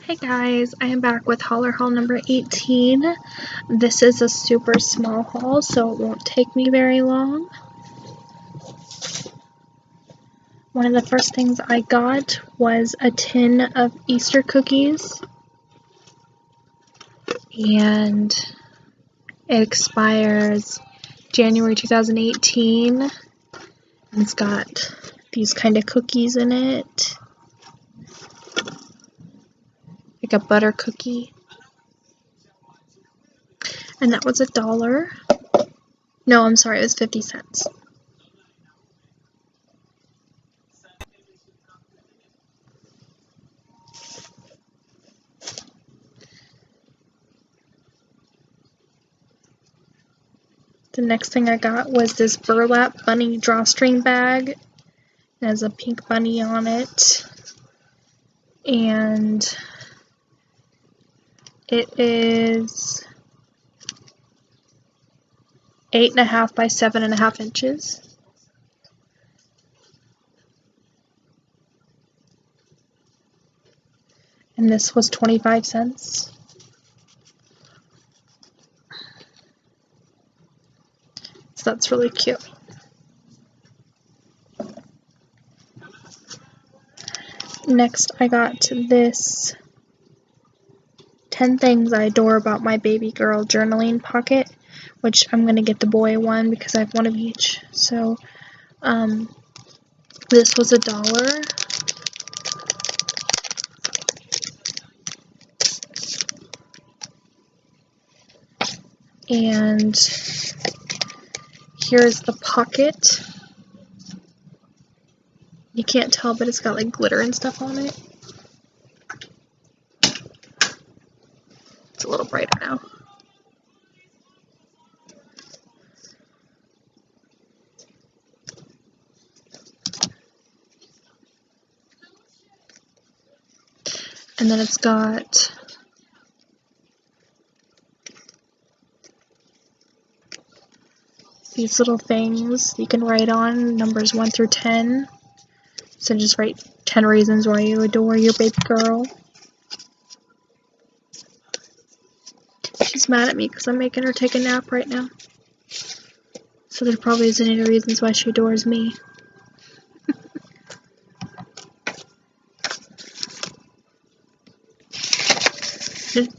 Hey guys, I am back with Hollar haul number 18. This is a super small haul, so it won't take me very long. One of the first things I got was a tin of Easter cookies, and it expires January 2018, and it's got these kind of cookies in it. Like a butter cookie, and that was $1. No, I'm sorry, it was 50 cents. The next thing I got was this burlap bunny drawstring bag. It has a pink bunny on it, and it is 8.5 by 7.5 inches. And this was 25 cents. So that's really cute. Next, I got this 10 things I adore about my baby girl journaling pocket, which I'm going to get the boy one because I have one of each. So, this was $1. And here's the pocket. You can't tell, but it's got like glitter and stuff on it. It's a little brighter now. And then it's got these little things you can write on, numbers 1 through 10. So just write 10 reasons why you adore your baby girl. She's mad at me because I'm making her take a nap right now. So there probably isn't any reasons why she adores me.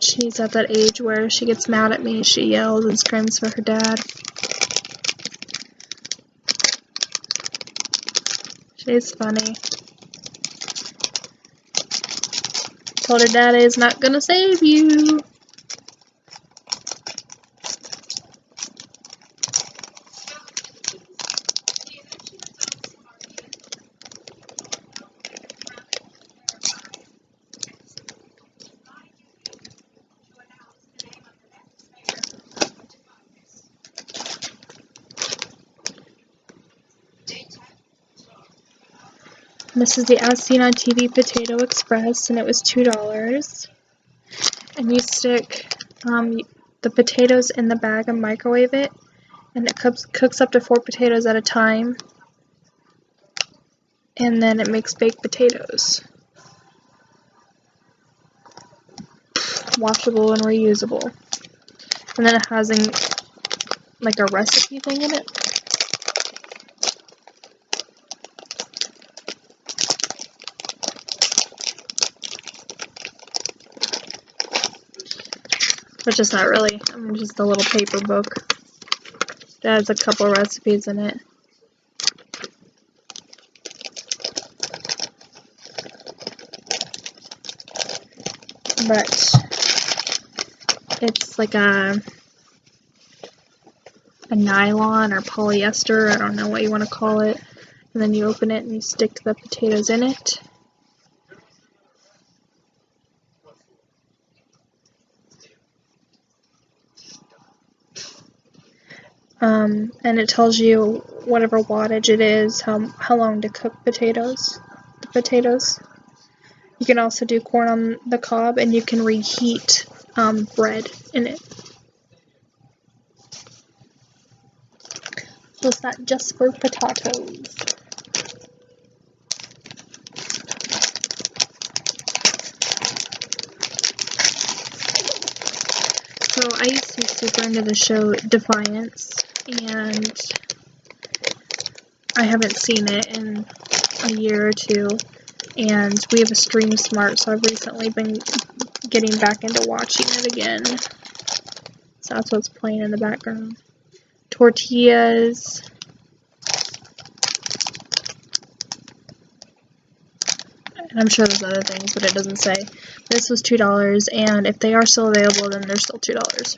She's at that age where she gets mad at me, she yells and screams for her dad. She's funny. Told her daddy is not gonna save you. This is the As Seen on TV Potato Express, and it was $2. And you stick the potatoes in the bag and microwave it, and it cooks up to 4 potatoes at a time, and then it makes baked potatoes. Washable and reusable. And then it has like a recipe thing in it. Which is not really, just a little paper book that has a couple recipes in it. But it's like a nylon or polyester, I don't know what you want to call it. And then you open it and you stick the potatoes in it. And it tells you whatever wattage it is, how long to cook the potatoes. You can also do corn on the cob, and you can reheat bread in it. So it's not just for potatoes. So I used to be super into the show Defiance, and I haven't seen it in a year or two, and we have a Stream Smart, so I've recently been getting back into watching it again. So that's what's playing in the background. Tortillas. And I'm sure there's other things, but it doesn't say. This was $2, and if they are still available, then they're still $2.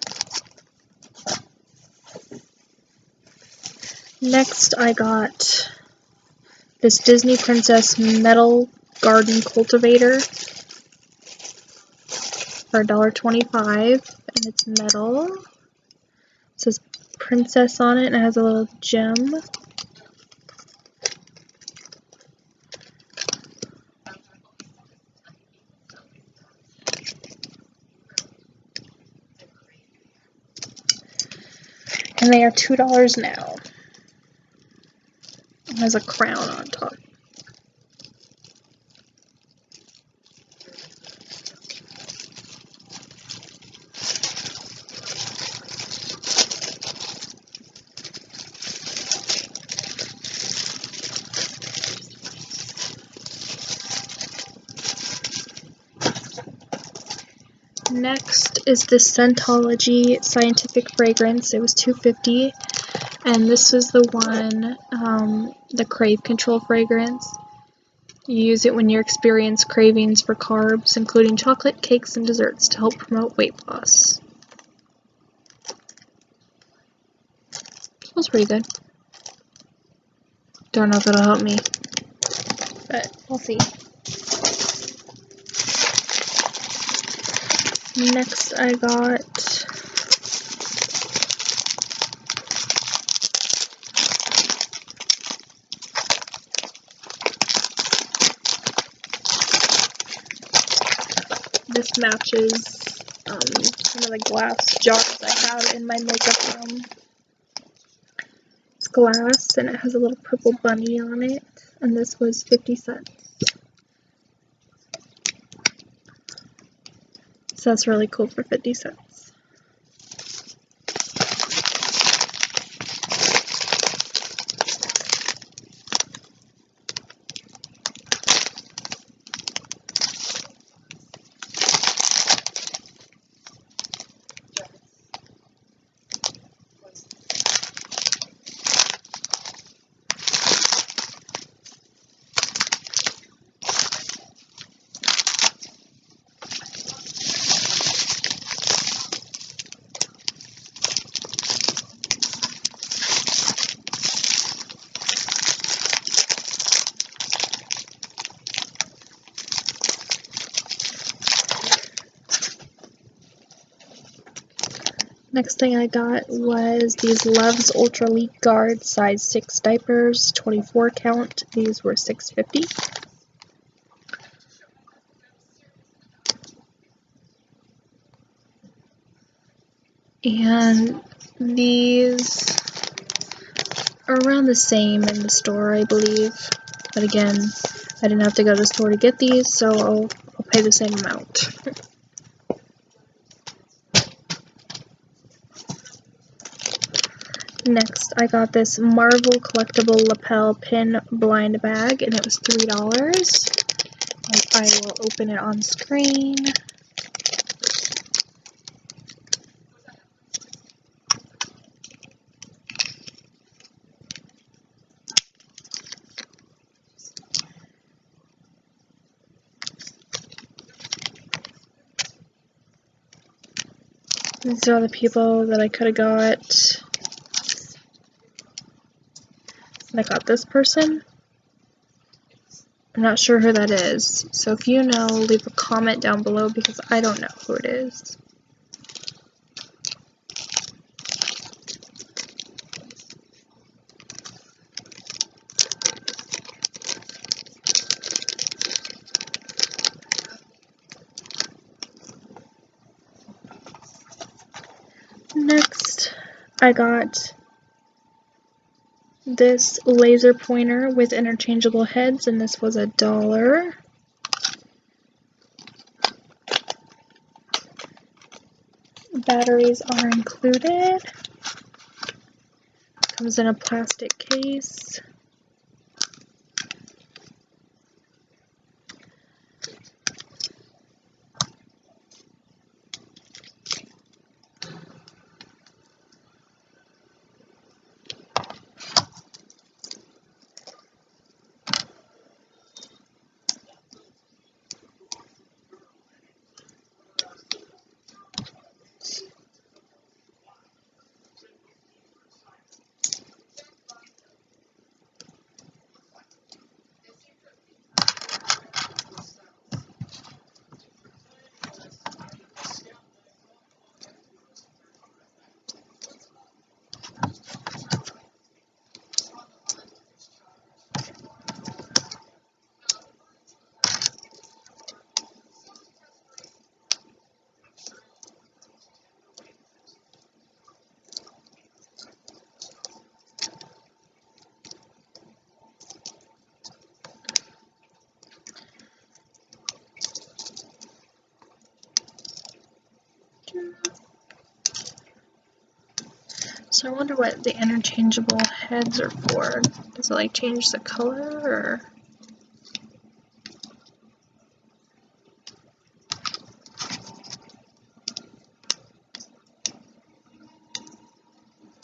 Next, I got this Disney Princess Metal Garden Cultivator for $1.25, and it's metal. It says Princess on it, and it has a little gem. And they are $2 now. It has a crown on top. Next is the Scentology Scientific Fragrance. It was $2.50, and this was the one, the Crave Control fragrance. You use it when you experience cravings for carbs, including chocolate, cakes, and desserts, to help promote weight loss. Smells pretty good. Don't know if it'll help me, but we'll see. Next, I got this matches some of the glass jars I have in my makeup room. It's glass, and it has a little purple bunny on it, and this was 50 cents. So that's really cool for 50 cents. Next thing I got was these Love's Ultra Leak Guard size 6 diapers, 24 count. These were $6.50. And these are around the same in the store, I believe. But again, I didn't have to go to the store to get these, so I'll pay the same amount. Next, I got this Marvel Collectible Lapel Pin Blind Bag, and it was $3. And I will open it on screen. These are the people that I could have got. I got this person. I'm not sure who that is, so if you know, leave a comment down below because I don't know who it is. Next, I got this laser pointer with interchangeable heads, and this was $1. Batteries are included. Comes in a plastic case. So I wonder what the interchangeable heads are for. Does it like change the color or?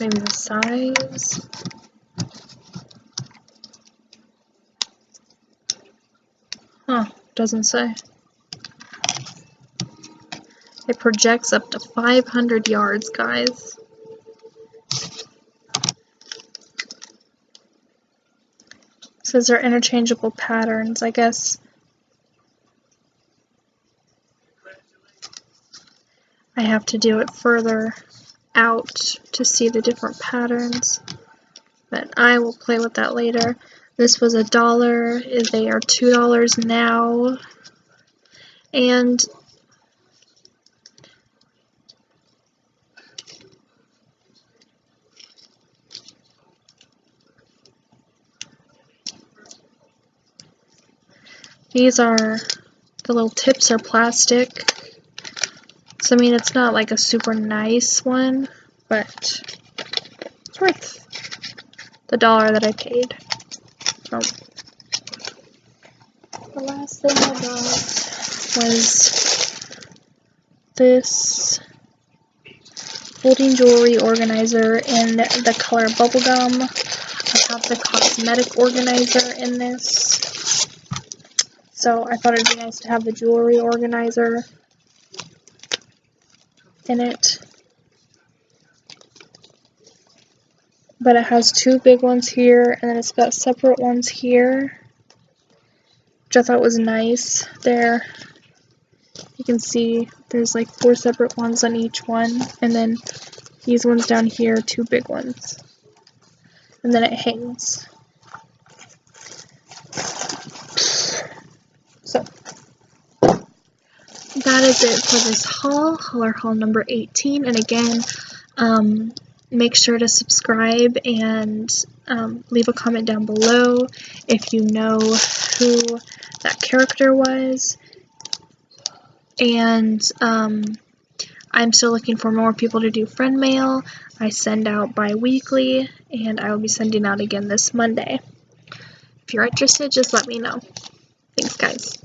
Maybe the size? Huh, doesn't say. It projects up to 500 yards, guys. Says they're interchangeable patterns, I guess. I have to do it further out to see the different patterns, but I will play with that later. This was $1, they are $2 now, and these are, the little tips are plastic. So I mean, it's not like a super nice one, but it's worth the $1 that I paid. So the last thing I got was this folding jewelry organizer in the color bubblegum. I have the cosmetic organizer in this. So I thought it'd be nice to have the jewelry organizer in it. But it has two big ones here, and then it's got separate ones here, which I thought was nice. There, you can see there's like 4 separate ones on each one, and then these ones down here, 2 big ones. And then it hangs. So that is it for this haul, Hollar haul number 18. And again, make sure to subscribe and leave a comment down below if you know who that character was. And I'm still looking for more people to do friend mail. I send out bi-weekly, and I will be sending out again this Monday. If you're interested, just let me know. Thanks, guys.